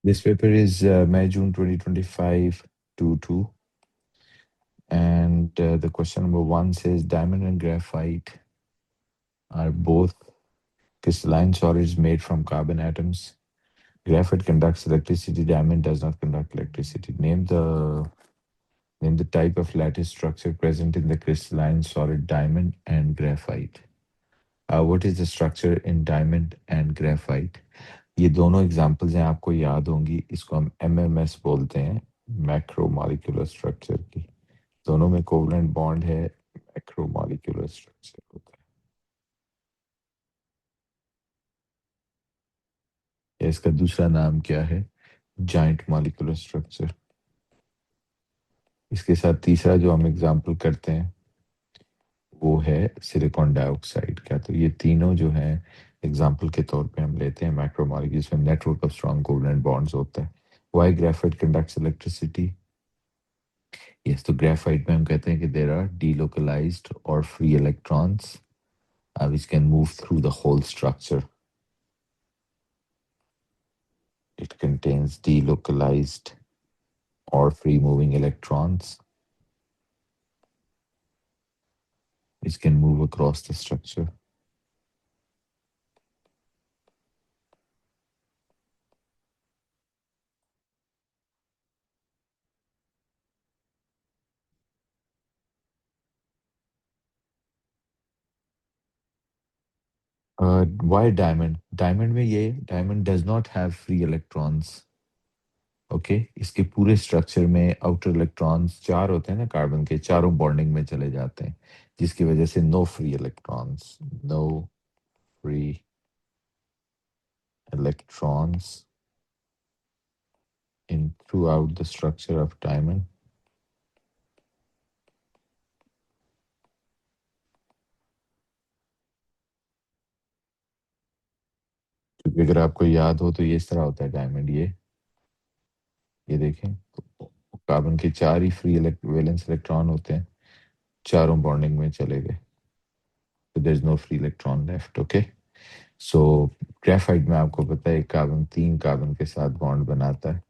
This paper is May June 2025 2 and the question number 1 says diamond and graphite are both crystalline solids made from carbon atoms. Graphite conducts electricity, diamond does not conduct electricity. Name the type of lattice structure present in the crystalline solid diamond and graphite. What is the structure in diamond and graphite? ये दोनों examples हैं, आपको याद होंगी. इसको हम MMS बोलते हैं, मैक्रोमोलिकुलर स्ट्रक्चर की. दोनों में कोवलेंट बॉन्ड है, मैक्रोमोलिकुलर स्ट्रक्चर होता है. इसका दूसरा नाम क्या है? Giant molecular structure. इसके साथ तीसरा जो हम एग्जांपल करते हैं वो है सिलिकॉन डाइऑक्साइड. क्या तो ये तीनों जो हैं एग्जांपल के तौर पे हम लेते हैं मैक्रोमोलिक्यूल्स में network of strong covalent bonds होता है. Why graphite conducts electricity? Yes, तो ग्रेफाइट में हम कहते हैं कि देयर आर डीलोकलाइज्ड और free electrons which can move through the whole structure. It contains delocalized or free moving electrons which can move across the structure. Why diamond? Diamond does not have free electrons. Okay इसके पूरे structure में outer electrons 4 होते हैं ना carbon के, चारों bonding में चले जाते हैं, जिसकी वजह से no free electrons in throughout the structure of diamond. क्योंकि अगर आपको याद हो तो ये इस तरह होता है डायमंड. ये देखें तो कार्बन के 4 ही फ्री वैलेंस इलेक्ट्रॉन होते हैं, चारों बॉन्डिंग में चले गए, तो there is no free electron left. Okay, so graphite में आपको पता है कार्बन 3 कार्बन के साथ बॉन्ड बनाता है.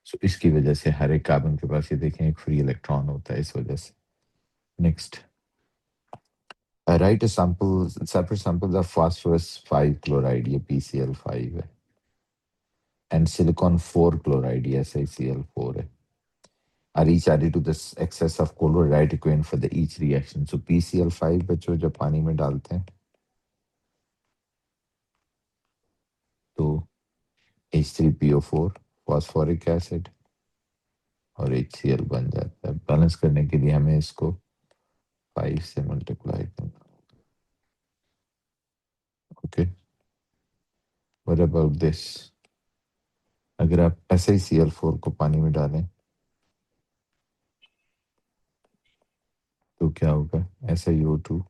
सो इसकी वजह से हर एक कार्बन के पास ये देखें एक फ्री इलेक्ट्रॉन होता है इस वजह से. Next, right a sample separate samples of phosphorus 5 chloride, ये PCl5 है, एंड सिलिकॉन 4 क्लोराइड, ये SiCl4 है. are each added to this excess of chloride equivalent for the each reaction. So PCl5 बच्चों जब पानी में डालते हैं तो H3PO4 फॉस्फोरिक एसिड और HCl बन जाता है. बैलेंस करने के लिए हमें इसको 5 से मल्टीप्लाई करना. Okay, what about this? अगर आप SiCl4 को पानी में डालें तो क्या होगा? SiO2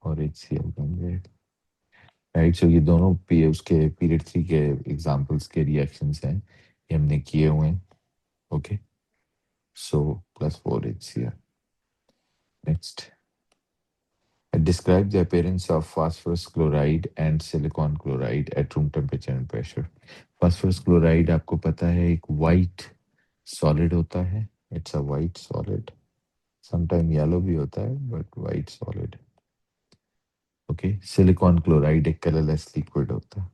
और HCl बन जाएगा. राइट, सो ये दोनों उसके पीरियड 3 के एग्जांपल्स के रिएक्शंस हैं, ये हमने किए हुए हैं. Okay, so +4 HCl. Next, describe the appearance of phosphorus chloride and silicon chloride at room temperature and pressure. Phosphorus chloride आपको पता है एक white solid होता है. It's a white solid. Sometime yellow भी होता है, but white solid. Okay, silicon chloride एक colorless liquid होता है.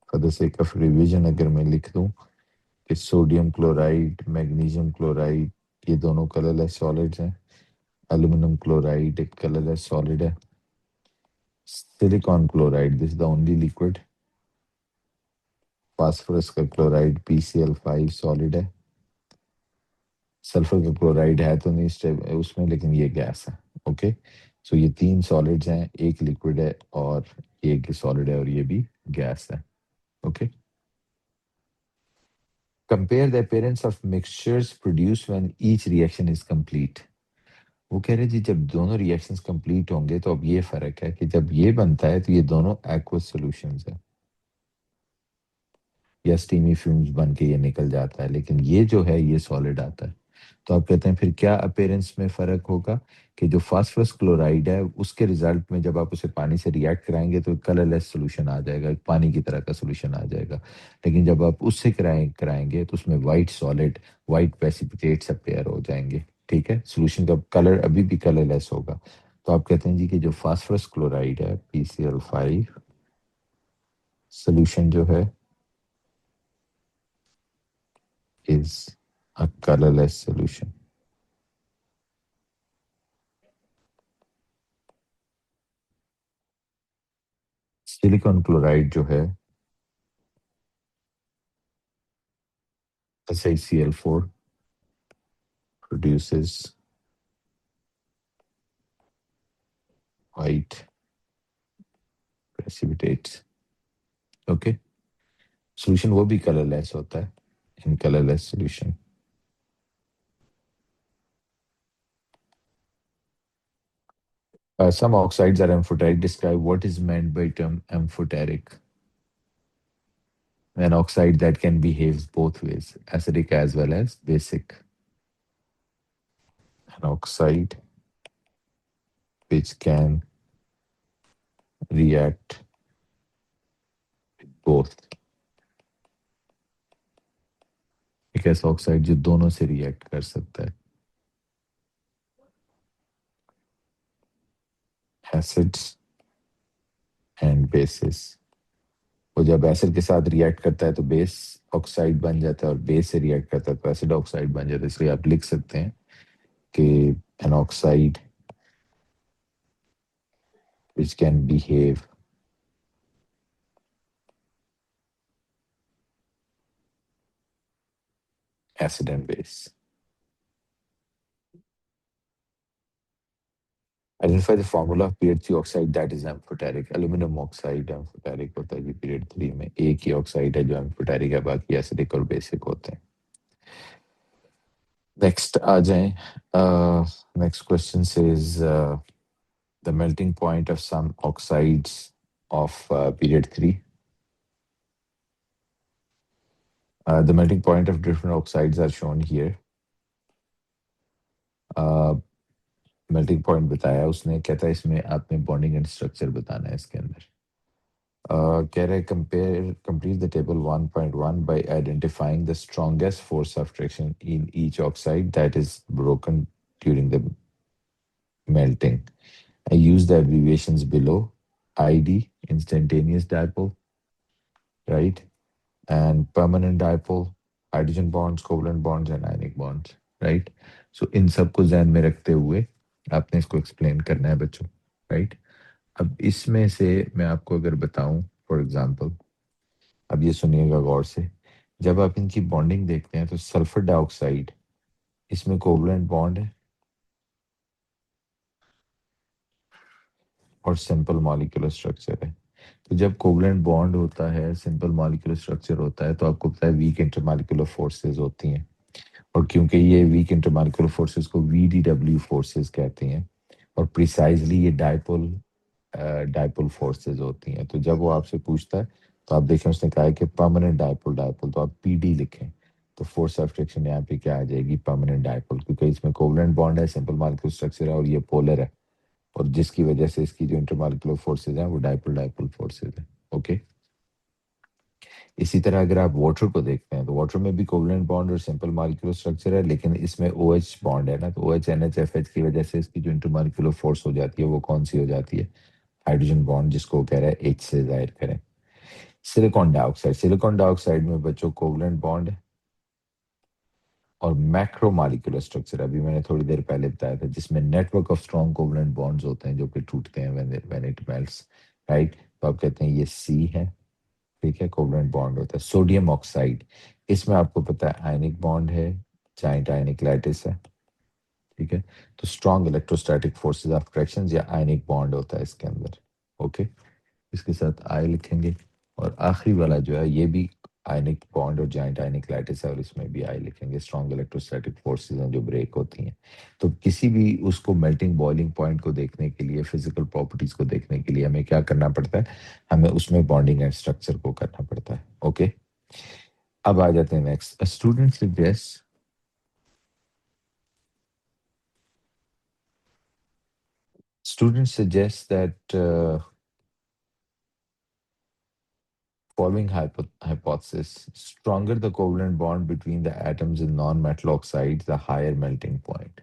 For the sake of revision अगर मैं लिख दूं कि सोडियम क्लोराइड, मैग्नीशियम क्लोराइड ये दोनों कलरलेस सॉलिड्स हैं. एल्यूमिनियम क्लोराइड एक कलरलेस सॉलिड है. Silicon chloride this is the only liquid. Phosphorus का क्लोराइड PCl5 सॉलिड है. सल्फर का क्लोराइड है तो नहीं उसमें, लेकिन ये गैस है. ओके, सो ये 3 सॉलिड्स हैं, एक लिक्विड है और एक सॉलिड है और ये भी गैस है. Okay, compare the appearance of mixtures produced when each reaction is complete. वो कह रहे जी जब दोनों रिएक्शंस कंप्लीट होंगे तो अब ये फर्क है कि जब ये बनता है तो ये दोनों एक्वस सॉल्यूशंस है या स्टीमी फ्यूम्स बन के ये निकल जाता है, लेकिन ये जो है ये सॉलिड आता है. तो आप कहते हैं फिर क्या अपेयरेंस में फ़र्क होगा कि जो फास्फोरस क्लोराइड है उसके रिजल्ट में जब आप उसे पानी से रिएक्ट कराएंगे तो कलरलेस सोल्यूशन आ जाएगा, एक पानी की तरह का सोल्यूशन आ जाएगा। लेकिन जब आप उससे कराएंगे तो उसमें white solid, white precipitates appear हो जाएंगे। ठीक है, सोल्यूशन का कलर अभी भी कलरलेस होगा। तो आप कहते हैं जी कि जो फास्फोरस क्लोराइड है PCl5 सोल्यूशन जो है is a colorless solution. Silicon chloride जो है SiCl4 produces white precipitates. Okay, solution वो भी कलरलेस होता है in colourless solution. Some oxides are amphoteric. Describe what is meant by term amphoteric. An oxide that can behave both ways, acidic as well as basic. An oxide which can react both. एक ऐसा oxide जो दोनों से react कर सकता है, acids and bases. वो जब एसिड के साथ रिएक्ट करता है तो बेस ऑक्साइड बन जाता है और बेस से रिएक्ट करता है तो एसिड ऑक्साइड बन जाता है। इसलिए आप लिख सकते हैं कि an oxide which can behave acid and base. Identify the formula of period 3 oxide that is amphoteric. Aluminum oxide amphoteric होता है जी period 3 में। एक ही ऑक्साइड है जो amphoteric है, बाकी acidic और basic होते हैं। नेक्स्ट आ जाएं। Next question says the melting point of some oxides of period 3. The melting point of different oxides are shown here. Melting point बताया उसने, कहता है इसमें आपने बॉन्डिंग एंड स्ट्रक्चर बताना है इसके अंदर। कह रहे compare complete the table 1.1 bye identifying the strongest force of traction in each oxide that is broken during the melting. I use the abbreviations below. ID, instantaneous dipole, right? And permanent dipole, hydrogen bonds, covalent bonds, and ionic bonds, right? So इन सबको ध्यान में रखते हुए आपने इसको explain करना है बच्चों, राइट? अब इसमें से मैं आपको अगर बताऊं फॉर एग्जांपल, अब ये सुनिएगा गौर से, जब आप इनकी बॉन्डिंग देखते हैं तो सल्फर डाइऑक्साइड, इसमें कोवलेंट बॉन्ड है और सिंपल मॉलिक्यूलर स्ट्रक्चर है। तो जब कोवलेंट बॉन्ड होता है, सिंपल मॉलिक्यूलर स्ट्रक्चर होता है, तो आपको पता है वीक इंटरमॉलिक्यूलर फोर्सेस होती हैं। और क्योंकि ये वीक इंटरमॉलिक्यूलर फोर्सेस को VDW फोर्सेस कहते हैं और प्रिसाइजली ये डाइपोल डाइपोल फोर्सेस होती हैं। तो जब वो आपसे पूछता है तो आप देखें उसने कहा है कि परमानेंट डाइपोल डाइपोल, तो आप PD लिखें तो फोर्स ऑफ फ्रिक्शन यहाँ पे क्या आ जाएगी, परमानेंट डाइपोल, क्योंकि इसमें कोवलेंट बॉन्ड है, सिंपल मॉलिक्यूलर स्ट्रक्चर है और ये पोलर है, और जिसकी वजह से इसकी जो इंटरमॉलिक्यूलर फोर्सेज हैं वो डाइपोल डाइपोल फोर्सेज हैं। ओके, इसी तरह अगर आप वाटर को देखते हैं तो वाटर में भी कोवलेंट बॉन्ड और सिंपल मॉलिक्यूलर स्ट्रक्चर है, लेकिन इसमें OH बॉन्ड है ना, तो OH NH FH की वजह से इसकी जो इंटरमॉलिक्यूलर फोर्स हो जाती है वो कौन सी हो जाती है, हाइड्रोजन बॉन्ड, जिसको वो कह रहा है H से जाहिर करें। सिलिकॉन डाइऑक्साइड, सिलिकॉन डाइऑक्साइड में बच्चों कोवलेंट बॉन्ड है और मैक्रोमॉलिक्यूलर स्ट्रक्चर, अभी मैंने थोड़ी देर पहले बताया था, जिसमें network of strong covalent bonds होते हैं जो कि टूटते हैं व्हेन इट मेल्ट्स, राइट? तो आप कहते हैं ये C है, ठीक है, कोवलेंट बॉन्ड होता है। सोडियम ऑक्साइड, इसमें आपको पता है आयनिक बॉन्ड है, जाइंट आयनिक लैटिस है, ठीक है। तो strong electrostatic forces of attraction या आयनिक बॉन्ड होता है इसके अंदर। ओके, इसके साथ आई लिखेंगे और आखिरी वाला जो है ये भी आयनिक बॉन्ड और जाइंट आयनिक लैटिस है और इसमें भी आई लिखेंगे। स्ट्रॉन्ग इलेक्ट्रोस्टैटिक फोर्सेस हैं जो ब्रेक होती हैं। तो किसी भी उसको मेल्टिंग बॉइलिंग पॉइंट को देखने के लिए, फिजिकल प्रॉपर्टीज को देखने के लिए हमें क्या करना पड़ता है, हमें उसमें बॉन्डिंग एंड स्ट्रक्चर को करना पड़ता है। ओके, अब आ जाते हैं next. Student suggest Students suggest that following hypothesis: stronger the covalent bond between the atoms in non-metal oxides, the higher melting point.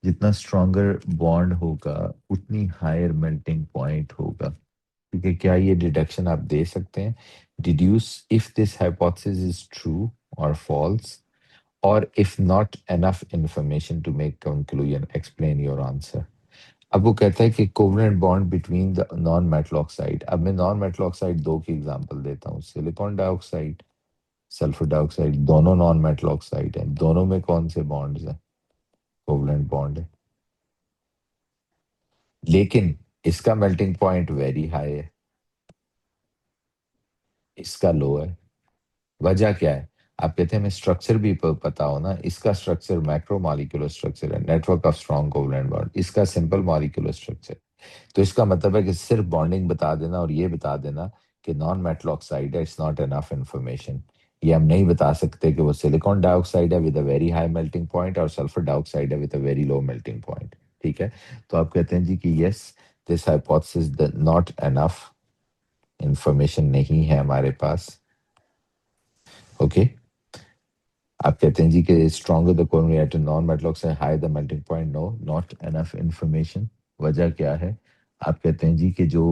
जितना stronger bond होगा उतनी higher melting point होगा. ठीक है, क्या ये डिडक्शन आप दे सकते हैं? Deduce if this hypothesis is true or false, or if not enough information to make conclusion. Explain your answer. अब वो कहता है कि covalent bond between the non metal oxide. अब मैं नॉन मेटल ऑक्साइड दो की एग्जांपल देता हूँ. सिलिकॉन डाइऑक्साइड, सल्फर डाइऑक्साइड, दोनों नॉन मेटल ऑक्साइड हैं. दोनों में कौन से बॉन्ड्स हैं? कोवलेंट बॉन्ड है. लेकिन इसका मेल्टिंग पॉइंट वेरी हाई है, इसका लो है. वजह क्या है? आप कहते हैं हमें स्ट्रक्चर भी पता हो ना. इसका स्ट्रक्चर मैक्रो मॉलिक्यूलर स्ट्रक्चर है, network of strong covalent bond. इसका सिंपल मॉलिक्यूलर स्ट्रक्चर. तो इसका मतलब है कि सिर्फ बॉन्डिंग बता देना और ये बता देना कि नॉन मेटल ऑक्साइड है, इट्स नॉट इनफ इंफॉर्मेशन. ये हम नहीं बता सकते कि वो सिलिकॉन डाइऑक्साइड है with a very high melting point और सल्फर डाइऑक्साइड है with a very low melting point. ठीक है, तो आप कहते हैं जी कि yes, this hypothesis not enough information नहीं है हमारे पास. ओके आप कहते हैं जी कि stronger the covalent reactor non metal oxide, high the melting point. No, not enough information. वजह क्या है? आप कहते हैं जी कि जो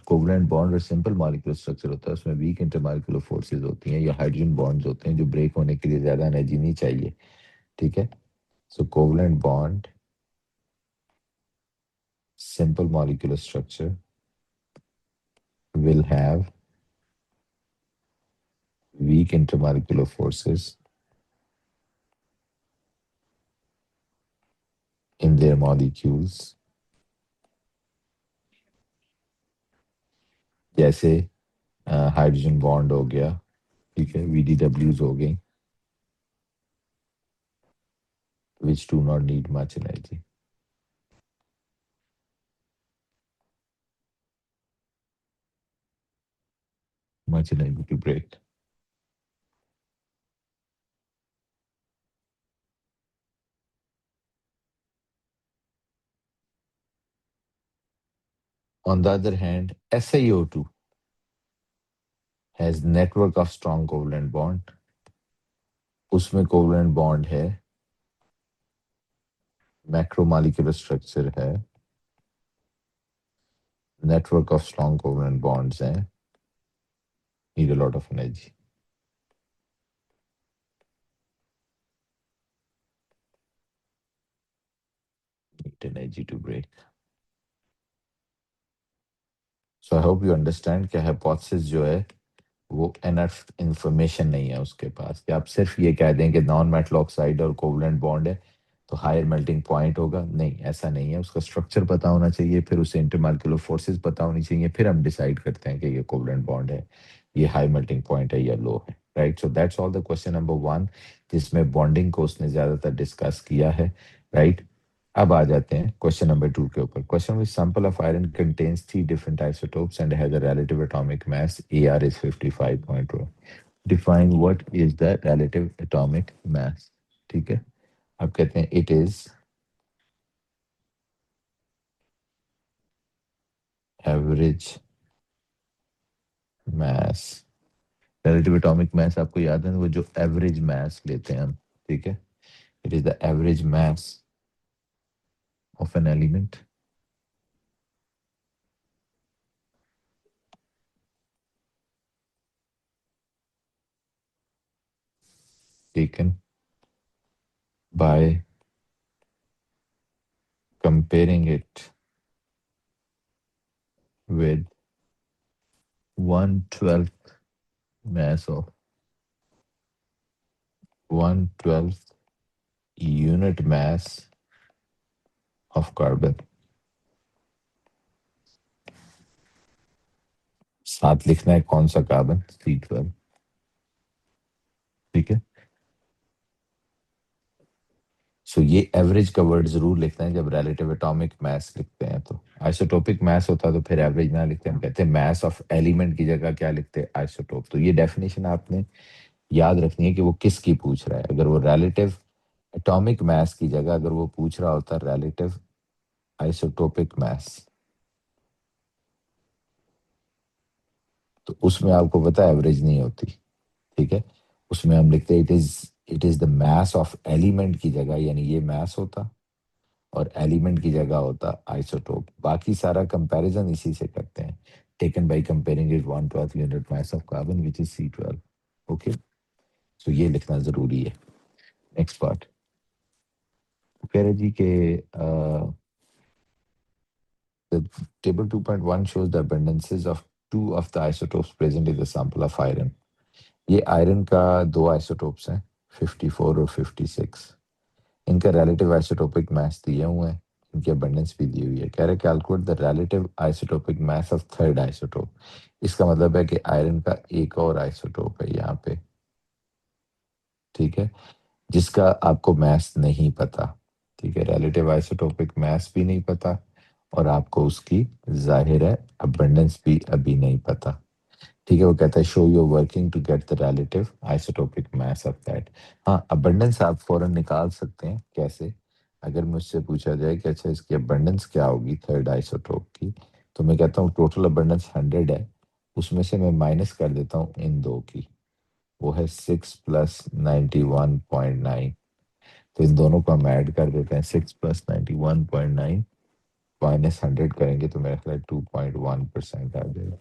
कोवलेंट बॉन्ड और सिंपल मॉलिक्यूलर स्ट्रक्चर होता है उसमें वीक इंटरमॉलिक्यूलर फोर्सेस होती हैं या हाइड्रोजन बॉन्ड्स होते हैं जो ब्रेक होने के लिए ज्यादा एनर्जी नहीं चाहिए. ठीक है, so covalent bond, simple molecular structure will have weak intermolecular forces in their molecules. जैसे हाइड्रोजन बॉन्ड हो गया, ठीक है, VDWs हो गई, which do not need much energy. Much energy to break. On the other hand, SiO2 has network of strong covalent bond. उसमें covalent bond है, मैक्रोमोलिक्यूलर structure है, network of strong covalent bonds हैं, need a lot of energy. Need energy to break. So I hope you understand कि hypothesis जो है वो enough information नहीं है उसके पास कि आप सिर्फ ये कह दें कि नॉन मेटल ऑक्साइड और कोवलेंट बॉन्ड है तो हायर मेल्टिंग पॉइंट होगा. नहीं, ऐसा नहीं है. उसका स्ट्रक्चर पता होना चाहिए, फिर उसे इंटरमॉलिक्यूलर फोर्सेस पता होनी चाहिए, फिर हम डिसाइड करते हैं कि ये कोवलेंट बॉन्ड है, ये हाई मेल्टिंग पॉइंट है या लो है. Right, so that's all the question number 1 जिसमें बॉन्डिंग को उसने ज्यादातर डिस्कस किया है. राइट, अब आ जाते हैं क्वेश्चन नंबर 2 के ऊपर. Question which sample of iron contains 3 different isotopes and has a relative atomic mass AR is 55.2. Define what is the relative atomic मास. ठीक है, आप कहते हैं it is average mass. Relative atomic मास आपको याद है वो जो एवरेज मास लेते हैं हम. ठीक है, it is the average mass of an element taken by comparing it with 1/12 mass of 1/12 unit mass of carbon. साथ लिखना है कौन सा कार्बन? C12. ठीक है, सो ये एवरेज का वर्ड जरूर लिखते हैं जब रिलेटिव एटॉमिक मास लिखते हैं. तो आइसोटोपिक मास होता तो फिर एवरेज ना लिखते, हम कहते हैं मास ऑफ एलिमेंट की जगह क्या लिखते हैं? आइसोटोप. तो ये डेफिनेशन आपने याद रखनी है कि वो किसकी पूछ रहा है. अगर वो रिलेटिव एटॉमिक मास की जगह अगर वो पूछ रहा होता रिलेटिव आइसोटोपिक मास तो उसमें आपको पता है एवरेज नहीं होती, ठीक है। उसमें हम लिखते हैं it is the mass of element की जगह, यानी ये मास होता और एलिमेंट की जगह होता आइसोटोप। बाकी सारा कंपैरिजन इसी से करते हैं, taken by comparing it 1/12 unit mass of carbon which is C12। Okay, so ये लिखना जरूरी है। नेक्स्ट पार्ट कह रहे जी के the table 2.1 shows the abundances of two of the isotopes present in the sample of iron। ये iron का दो आइसोटोप्स हैं 54 और 56। इनका रिलेटिव आइसोटोपिक मास दिए हुए हैं, इनकी अबंडेंस भी दी हुई है। कह रहे calculate the relative isotopic mass of third isotope. इसका मतलब है कि आयरन का एक और आइसोटोप है यहाँ पे, ठीक है, जिसका आपको मास नहीं पता, ठीक है। रिलेटिव आइसोटोपिक मास भी नहीं पता और आपको उसकी जाहिर है अबंडेंस भी अभी नहीं पता, ठीक है। वो कहता है show your working to get the relative isotopic mass of that. हाँ, अबंडेंस आप फौरन निकाल सकते हैं। कैसे? अगर मुझसे पूछा जाए कि अच्छा इसकी अबंडेंस क्या होगी थर्ड आइसोटोप की, तो मैं कहता हूँ टोटल अबंडेंस 100 है, उसमें से मैं माइनस कर देता हूँ इन दो की, वो है 6 प्लस 91.9। तो इन दोनों को हम ऐड कर देते हैं, 6 प्लस 91.9 माइनस 100 करेंगे तो मेरा ख्याल 2.1% आ जाएगा।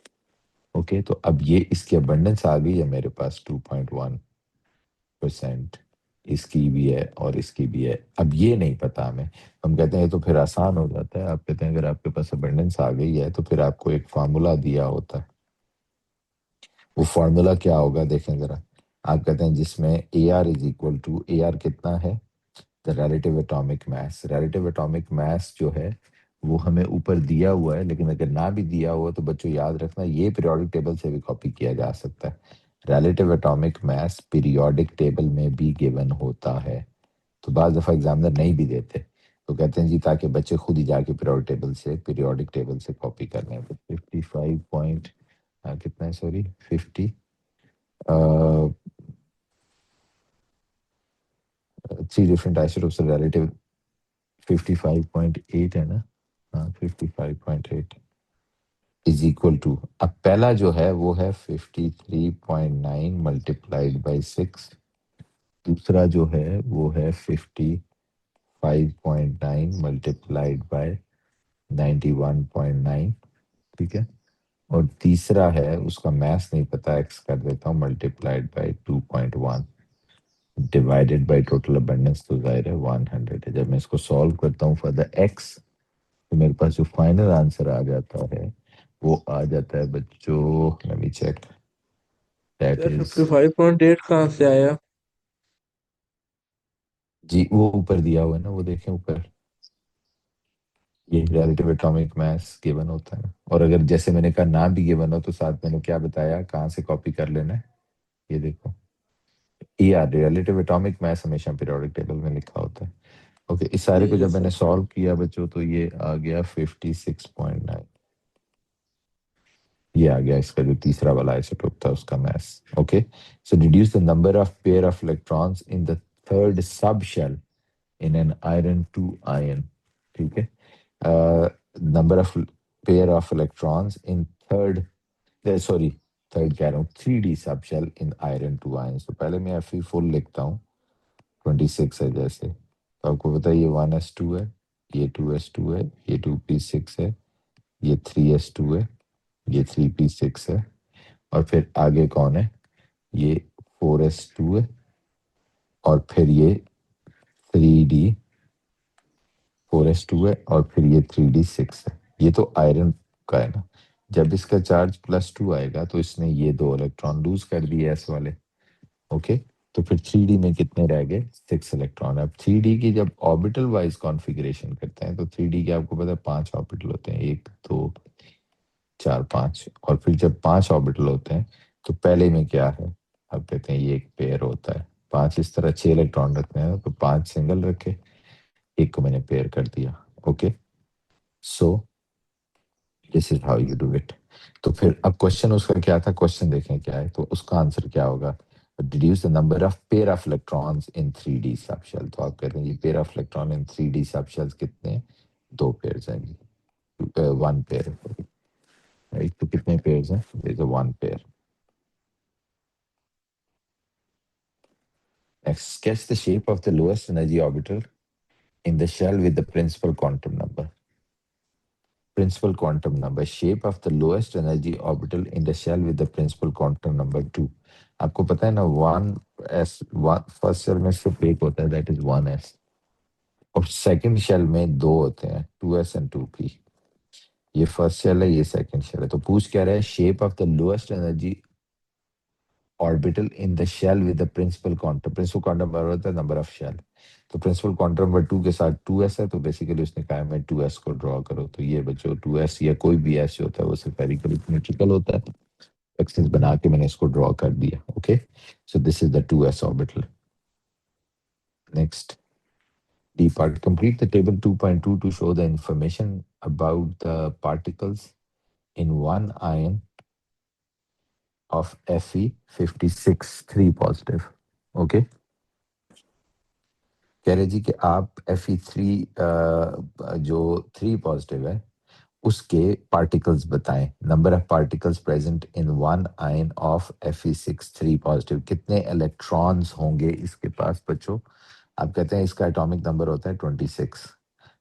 ओके, तो अब ये इसकी अबंडेंस आ गई है मेरे पास 2.1%, इसकी भी है और इसकी भी है। अब ये नहीं पता हमें, हम कहते हैं ये तो फिर आसान हो जाता है। आप कहते हैं अगर आपके पास अबंडेंस आ गई है तो फिर आपको एक फार्मूला दिया होता है। वो फार्मूला क्या होगा देखें जरा। आप कहते हैं जिसमें A R is equal to, A R कितना है, the relative atomic mass. Relative atomic mass जो है वो हमें ऊपर दिया हुआ है, लेकिन अगर ना भी दिया हुआ तो बच्चों याद रखना ये पीरियोडिक टेबल से भी कॉपी किया जा सकता है। रिलेटिव एटॉमिक मास पीरियोडिक टेबल में भी गिवन होता है, तो बाज दफा एग्जामिनर नहीं भी देते, तो कहते हैं जी ताकि बच्चे खुद ही जाके पीरियोडिक टेबल से कॉपी कर लें। तो 55 पॉइंट कितना है, sorry 50 three different isotopes relative 55.8 है ना, हाँ 55.8 इज इक्वल टू, अब पहला जो है वो है 53.9 मल्टीप्लाइड बाई 6, दूसरा जो है वो है 55.9 मल्टीप्लाइड बाय 91.9, ठीक है। और तीसरा है उसका मैथ नहीं पता, एक्स कर देता हूँ, multiplied by 2.1 divided by total abundance, तो जाहिर है 100 है। जब मैं इसको सॉल्व करता हूँ फॉर द एक्स तो मेरे पास जो फाइनल आंसर आ जाता है वो आ जाता है बच्चों, लेट मी चेक, दैट यार इज 55.8 कहाँ से आया? जी वो ऊपर दिया हुआ है ना, वो देखें ऊपर, ये रिलेटिव एटॉमिक मास गिवन होता है। और अगर जैसे मैंने कहा ना भी गिवन हो तो साथ मैंने क्या बताया कहाँ से कॉपी कर लेना है, ये देखो, ई आर रिलेटिव एटॉमिक मास हमेशा पीरियोडिक टेबल में लिखा होता है। ओके, इस सारे को ठीक है जब मैंने सर। सॉल्व किया बच्चों तो ये आ गया 56.9, ये आ गया इसका जो तीसरा वाला आइसोटोप था उसका mass. Okay, so deduce the number of pair of electrons in the third subshell in an iron two ion, ठीक है। Number of pair of electrons in third, sorry third कह रहा हूँ, 3D subshell in iron two ion. तो पहले मैं Fe full लिखता हूँ, 26 है जैसे, तो आपको पता है ये 1s2 है, ये 2s2 है, ये 2p6 है, ये 3s2 है, ये 3p6 है, और फिर आगे कौन है, ये 4s2 है, और फिर ये 3D 4s2 है, और फिर ये 3D6 है। ये तो आयरन का है ना, जब इसका चार्ज +2 आएगा तो इसने ये दो इलेक्ट्रॉन लूज कर दिए एस वाले। ओके, तो फिर 3D में कितने रह गए, 6 इलेक्ट्रॉन। अब 3D की जब ऑर्बिटल वाइज कॉन्फ़िगरेशन करते हैं तो 3D के आपको पता है 5 ऑर्बिटल होते हैं, 1 2 4 5, और फिर जब 5 ऑर्बिटल होते हैं तो पहले में क्या है, अब कहते हैं ये एक पेयर होता है, 5 इस तरह 6 इलेक्ट्रॉन रखते हैं तो 5 सिंगल रखे, एक को मैंने पेयर कर दिया। Okay, so this is how you do it. तो फिर अब क्वेश्चन उसका क्या था, क्वेश्चन देखें क्या है, तो उसका आंसर क्या होगा, deduce the number of pair of electrons in 3D subshell. तो आप कहते हैं ये pair of electron in 3D subshells कितने हैं, 2 पेयर हैं, 1 पेयर। राइट? तो कितने पेयर्स हैं? There is a one pair. Next, sketch the shape of the lowest energy orbital in the shell with the principal quantum number. Principal quantum number, shape of the lowest energy orbital in the shell with the principal quantum number 2. आपको पता है ना, 1s, first shell में सिर्फ एक होता है, that is 1s. और सेकंड शेल में दो होते हैं, 2s एंड 2p. ये फर्स्ट शेल है, ये सेकंड शेल है. तो पूछ क्या रहा है? Shape of the lowest energy orbital in the shell with the principal quantum number होता है नंबर ऑफ शेल. तो प्रिंसिपल क्वांटम नंबर 2 के साथ 2s है, तो बेसिकली उसने कहा है मैं 2s को ड्रॉ करो. तो ये बच्चों 2s या कोई भी s होता है वो स्फेरिकल सिमेट्रिकल होता है. एक्सिस बना के मैंने इसको ड्रॉ कर दिया. Okay, so this is the 2s orbital. Next, D part, complete the table 2.2 to show the information about the particles in one ion of Fe56 3 positive. Okay, कह रहे जी कि आप Fe3 जो 3 पॉजिटिव है उसके पार्टिकल्स बताएं. Number of particles present in one ion of Fe6 3 positive. कितने electrons होंगे इसके पास बच्चों? आप कहते हैं इसका एटॉमिक नंबर होता है 26.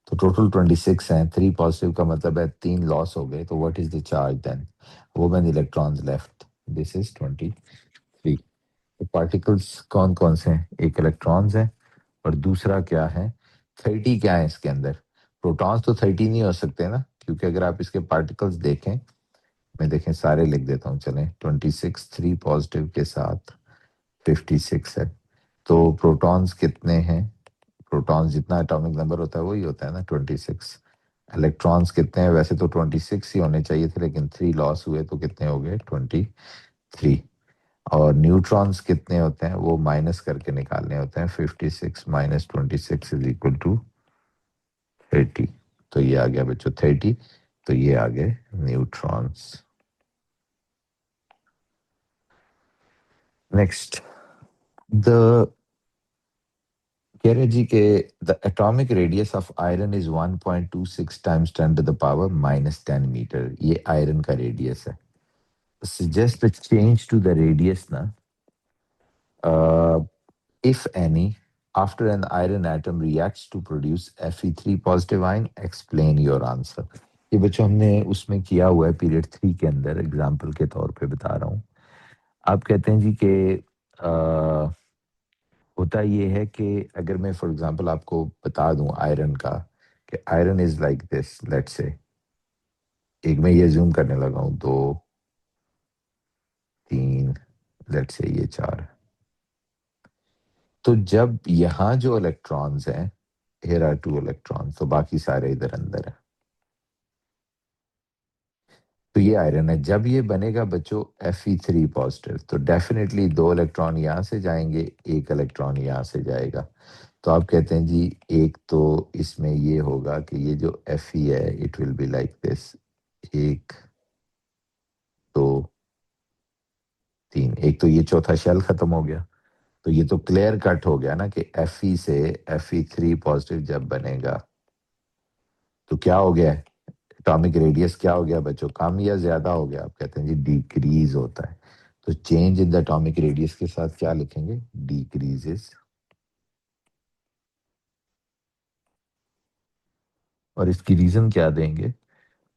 तो टोटल 26 हैं. 3 पॉजिटिव का मतलब है 3 लॉस हो गए. तो what is the charge then? Women electrons left, this is 23. तो पार्टिकल्स कौन कौन से हैं? एक इलेक्ट्रॉन्स है और दूसरा क्या है? 30 क्या है इसके अंदर? प्रोटॉन्स तो 30 नहीं हो सकते ना, क्योंकि अगर आप इसके पार्टिकल्स देखें, मैं देखें सारे लिख देता हूँ. चलें, 26 3 पॉजिटिव के साथ 56 है. तो प्रोटॉन्स कितने हैं? प्रोटॉन्स जितना एटॉमिक नंबर होता है वही होता है ना, 26. इलेक्ट्रॉन्स कितने हैं? वैसे तो 26 ही होने चाहिए थे, लेकिन 3 लॉस हुए तो कितने हो गए? 23. और न्यूट्रॉन्स कितने होते हैं? वो माइनस करके निकालने होते हैं. 56 माइनस 26 इज इक्वल टू 30. तो ये आ गया बच्चों 30. तो ये आ गए न्यूट्रॉन्स. नेक्स्ट, द कह रहे जी के the atomic radius of iron is 1.26 times 10 to the power minus 10 metre. ये आयरन का रेडियस है. Suggest change to the radius ना, if any, after an iron atom reacts to produce Fe3 positive ion, explain your answer. ये बच्चों हमने उसमें किया हुआ है पीरियड 3 के अंदर, एग्जाम्पल के तौर पे बता रहा हूँ. आप कहते हैं जी कि होता ये है कि अगर मैं फॉर एग्जांपल आपको बता दूं आयरन का, कि iron is like this, let's say, एक मैं ये जूम करने लगा हूं, 2 3, लेट्स से ये 4. तो जब यहाँ जो इलेक्ट्रॉन्स हैं, here are 2 इलेक्ट्रॉन्स, तो बाकी सारे इधर अंदर है. तो ये आयरन है. जब ये बनेगा बच्चों Fe3 पॉजिटिव, तो डेफिनेटली 2 इलेक्ट्रॉन यहाँ से जाएंगे, एक इलेक्ट्रॉन यहाँ से जाएगा. तो आप कहते हैं जी एक तो इसमें ये होगा कि ये जो Fe है it will be like this, 1 2 3. एक तो ये चौथा शेल खत्म हो गया. तो ये तो क्लियर कट हो गया ना कि Fe से Fe3 पॉजिटिव जब बनेगा तो क्या हो गया? एटॉमिक रेडियस क्या हो गया बच्चों? कम या ज्यादा हो गया? आप कहते हैं जी डिक्रीज होता है. तो change in the atomic radius के साथ क्या लिखेंगे? डिक्रीजेस. और इसकी रीजन क्या देंगे?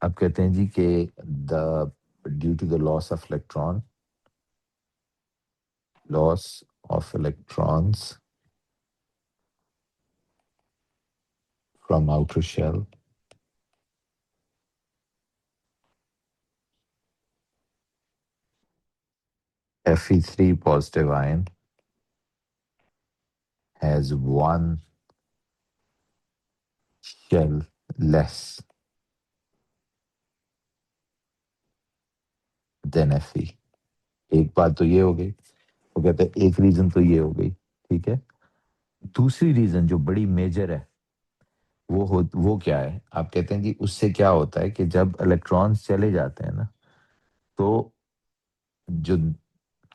आप कहते हैं जी कि the due to the loss of electrons from outer shell, Fe3 positive ion has one shell less than Fe. एक बात तो ये हो गई. वो कहते हैं एक रीजन तो ये हो गई, ठीक है. दूसरी रीजन जो बड़ी मेजर है वो क्या है? आप कहते हैं कि उससे क्या होता है कि जब इलेक्ट्रॉन्स चले जाते हैं ना, तो जो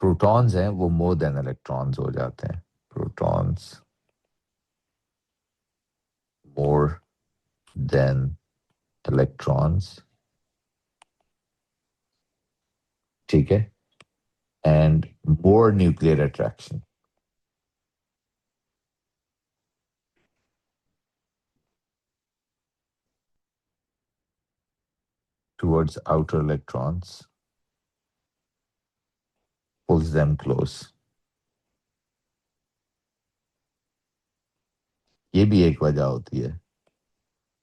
प्रोटॉन्स हैं वो मोर देन इलेक्ट्रॉन्स हो जाते हैं. Protons more than electrons. ठीक है, and more nuclear attraction towards outer electrons pulls them close. ये भी एक वजह होती है।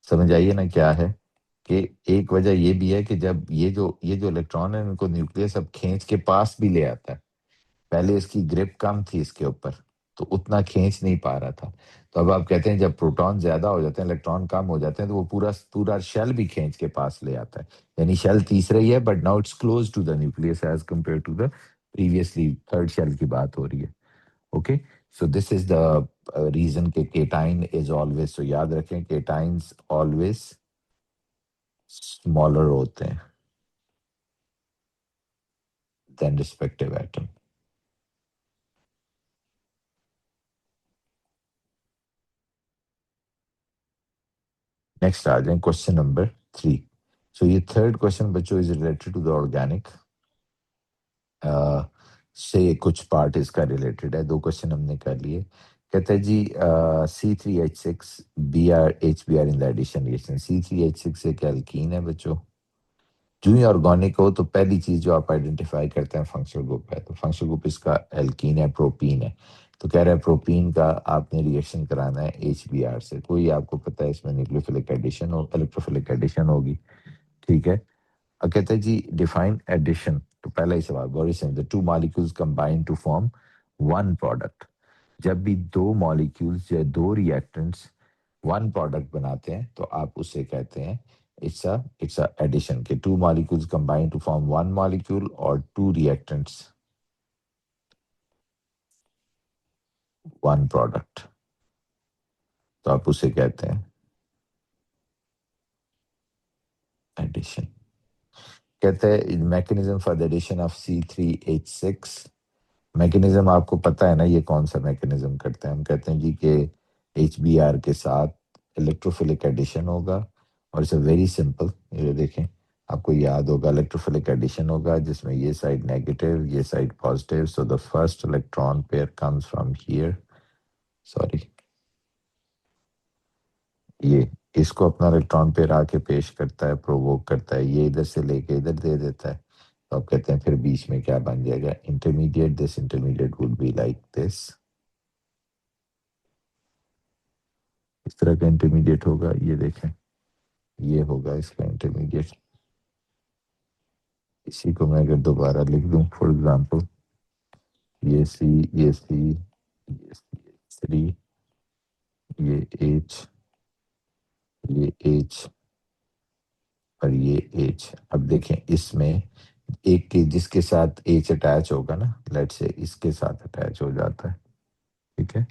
समझ आइए ना क्या है, कि एक वजह ये भी है कि जब ये जो इलेक्ट्रॉन है इनको न्यूक्लियस अब खींच के पास भी ले आता है। पहले इसकी ग्रिप कम थी इसके ऊपर, तो उतना खींच नहीं पा रहा था। तो अब आप कहते हैं जब प्रोटॉन ज्यादा हो जाते हैं, इलेक्ट्रॉन कम हो जाते हैं, तो वो पूरा पूरा शेल भी खींच के पास ले आता है। यानी शेल तीसरा ही है, but now it's close to the nucleus as compare to the previously third shell की बात हो रही है। Okay, so this is the reason के केटाइन इज ऑलवेज, सो याद रखें केटाइंस ऑलवेज स्मॉलर होते हैं देन रिस्पेक्टिव एटम। नेक्स्ट आ जाए क्वेश्चन नंबर 3। सो ये थर्ड क्वेश्चन बच्चों is related to the organic से कुछ पार्ट इसका रिलेटेड है। दो क्वेश्चन हमने कर लिए। कहते हैं जी C3H6 BR HBr in the addition reaction. C3H6 एक एल्कीन है बच्चों। जो ही ऑर्गेनिक हो तो पहली चीज जो आप आइडेंटिफाई करते हैं फंक्शनल ग्रुप है, तो फंक्शनल ग्रुप इसका एल्कीन है, प्रोपीन है। तो कह रहा है प्रोपीन का आपने रिएक्शन कराना है HBr से। कोई आपको पता है इसमें न्यूक्लियोफिलिक एडिशन और इलेक्ट्रोफिलिक एडिशन होगी, ठीक है। अब कहते हैं जी डिफाइन एडिशन। तो पहला ही सवाल very simple, two molecules combine to form one product. जब भी दो मॉलिक्यूल्स या दो रिएक्टेंट्स वन प्रोडक्ट बनाते हैं तो आप उसे कहते हैं इट्स अ एडिशन। के two molecules combine to form one molecule और टू रिएक्टेंट्स वन प्रोडक्ट, तो आप उसे कहते हैं एडिशन। कहते हैं mechanism for the addition of C3H6। Mechanism आपको पता है ना, ये कौन सा मैकेनिज्म करते हैं? हम कहते हैं जी कि HBr के साथ इलेक्ट्रोफिलिक एडिशन होगा। और इट्स वेरी सिंपल, ये देखें आपको याद होगा इलेक्ट्रोफिलिक एडिशन होगा जिसमें ये साइड नेगेटिव ये side positive, so the first electron pair comes from here, sorry ये इसको अपना इलेक्ट्रॉन पेयर आके पेश करता है, प्रोवोक करता है, ये इधर से लेके इधर दे देता है। तो आप कहते हैं फिर बीच में क्या बन जाएगा? Intermediate. This intermediate would be like this, इस तरह का इंटरमीडिएट होगा। ये देखें ये होगा इसका इंटरमीडिएट। इसी को मैं अगर दोबारा लिख दूं फॉर एग्जांपल, ये सी ये सी ये सी3, ये एच ये एच और ये एच। अब देखें इसमें एक के जिसके साथ एच अटैच होगा ना, लेट से इसके साथ अटैच हो जाता है, ठीक है।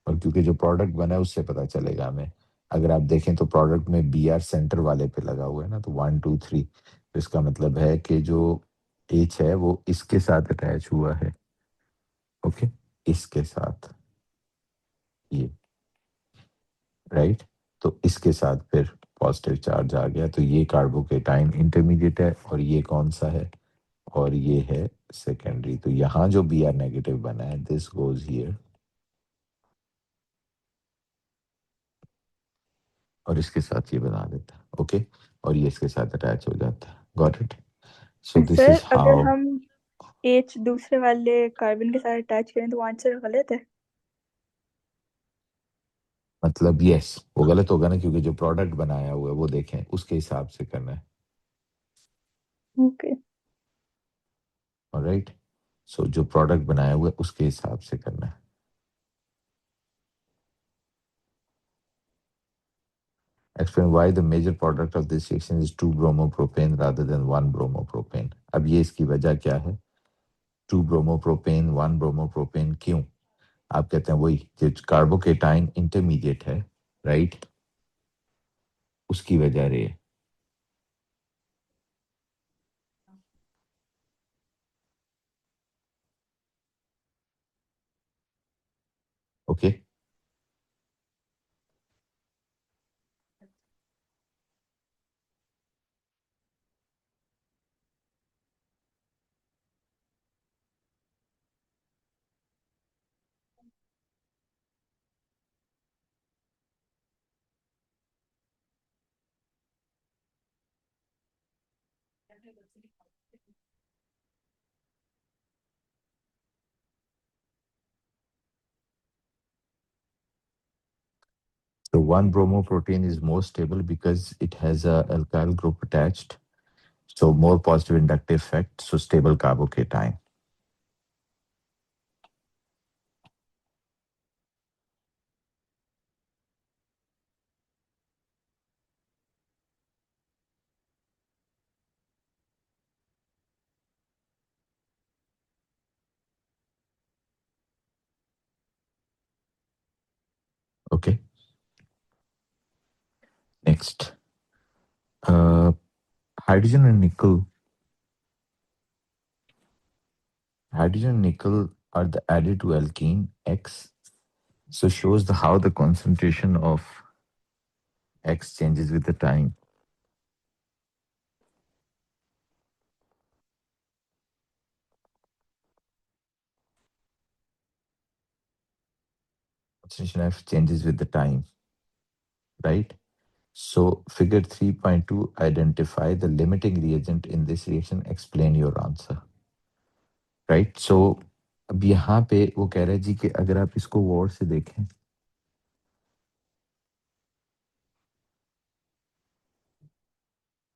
और क्योंकि जो प्रोडक्ट बना है उससे पता चलेगा हमें। अगर आप देखें तो प्रोडक्ट में BR सेंटर वाले पे लगा हुआ है ना, तो 1 2 3, तो इसका मतलब है कि जो एच है वो इसके साथ अटैच हुआ है, ओके, इसके साथ ये, राइट। तो इसके साथ फिर पॉजिटिव चार्ज आ गया, तो ये कार्बोकेटाइन इंटरमीडिएट है और ये कौन सा है? और ये है सेकेंडरी। तो यहाँ जो BR नेगेटिव बना है दिस गोज हियर, और इसके साथ ये बना देता है, ओके, और ये इसके साथ अटैच हो जाता है। Got it? So this sir is अगर हाउ। हम एच दूसरे वाले कार्बन के साथ अटैच करें तो वो आंसर गलत है। मतलब यस वो गलत होगा ना, क्योंकि जो प्रोडक्ट बनाया हुआ है वो देखें उसके हिसाब से करना है, ओके। ऑलराइट। सो जो प्रोडक्ट बनाया हुआ है उसके हिसाब से करना है। Explain why the major product of this reaction is 2 bromopropane rather than 1 bromopropane। अब ये इसकी वजह क्या है? 2 bromopropane 1 bromopropane क्यों? आप कहते हैं वही जो कार्बोकेटाइन इंटरमीडिएट है, राइट, उसकी वजह रही है, okay. So one bromo protein is more stable because it has a alkyl group attached. So more positive inductive effect. So stable carbocation. Okay. Next, hydrogen and nickel. Hydrogen and nickel are the added to alkene X. So shows the how the concentration of X changes with the time. Concentration F changes with the time, right? So figure 3.2, identify the limiting reagent in this reaction, explain your answer. Right so अब यहाँ पे वो कह रहा है जी कि अगर आप इसको गौर से देखें,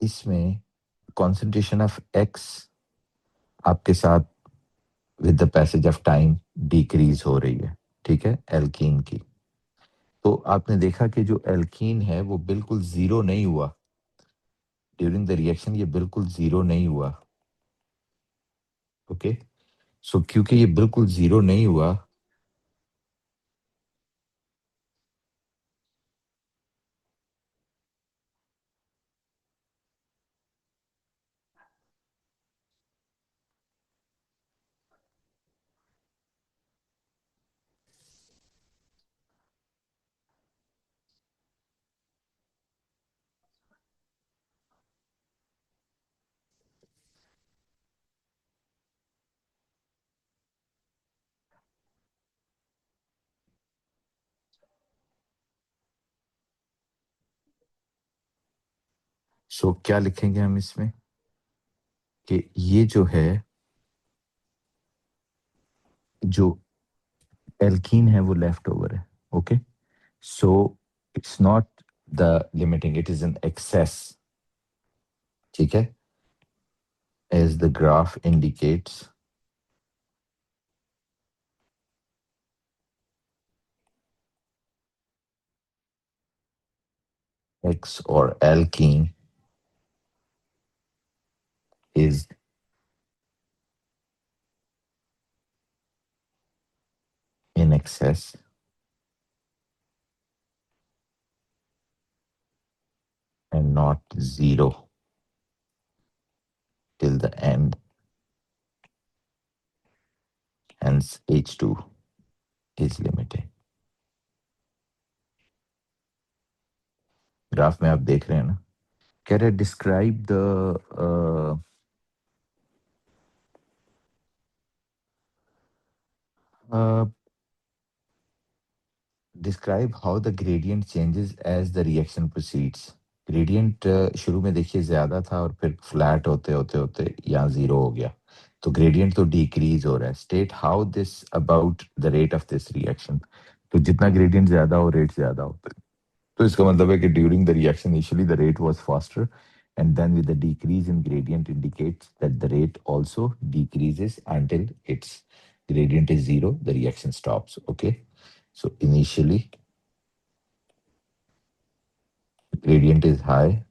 इसमें कॉन्सेंट्रेशन ऑफ एक्स आपके साथ with the passage of time decrease हो रही है, ठीक है, एल्कीन की। तो आपने देखा कि जो एल्कीन है वो बिल्कुल जीरो नहीं हुआ ड्यूरिंग द रिएक्शन, ये बिल्कुल जीरो नहीं हुआ। ओके, सो क्योंकि ये बिल्कुल जीरो नहीं हुआ, सो क्या लिखेंगे हम इसमें कि ये जो है, जो एल्कीन है वो लेफ्ट ओवर है। Okay, so it's not the limiting, it is an excess, ठीक है, as the graph indicates। X or alkene is in excess and not zero till the end, hence H2 is limiting। Graph में आप देख रहे हैं ना, कह रहे describe the describe how the gradient changes as the reaction proceeds. Gradient शुरू में देखिए ज्यादा था और फिर फ्लैट होते होते होते यहाँ जीरो हो गया, तो ग्रेडियंट तो डिक्रीज हो रहा है। State how this about the rate of this reaction. तो जितना ग्रेडियंट ज्यादा हो रेट ज्यादा होता है, तो इसका मतलब है कि during the reaction initially the rate was faster and then with the decrease in gradient indicates that the rate also decreases until its gradient is zero, the reaction stops। Okay, so initially gradient is high,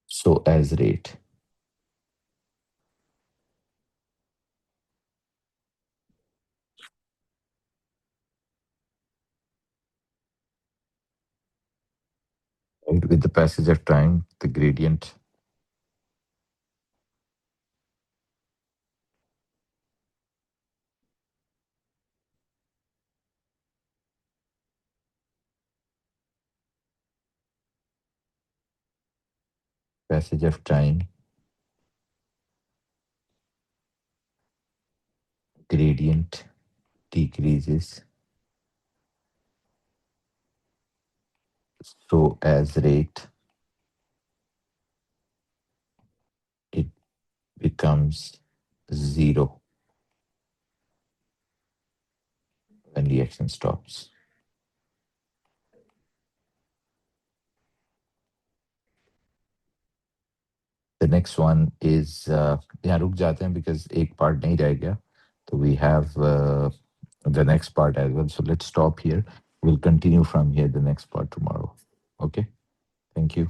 so as rate। Right? With the passage of time, the gradient passage of time, gradient decreases so as rate, it becomes 0 when reaction stops. The next one is यहाँ रुक जाते हैं because एक part नहीं रह गया. So we have the next part as well. So let's stop here. We'll continue from here the next part tomorrow. Okay. Thank you.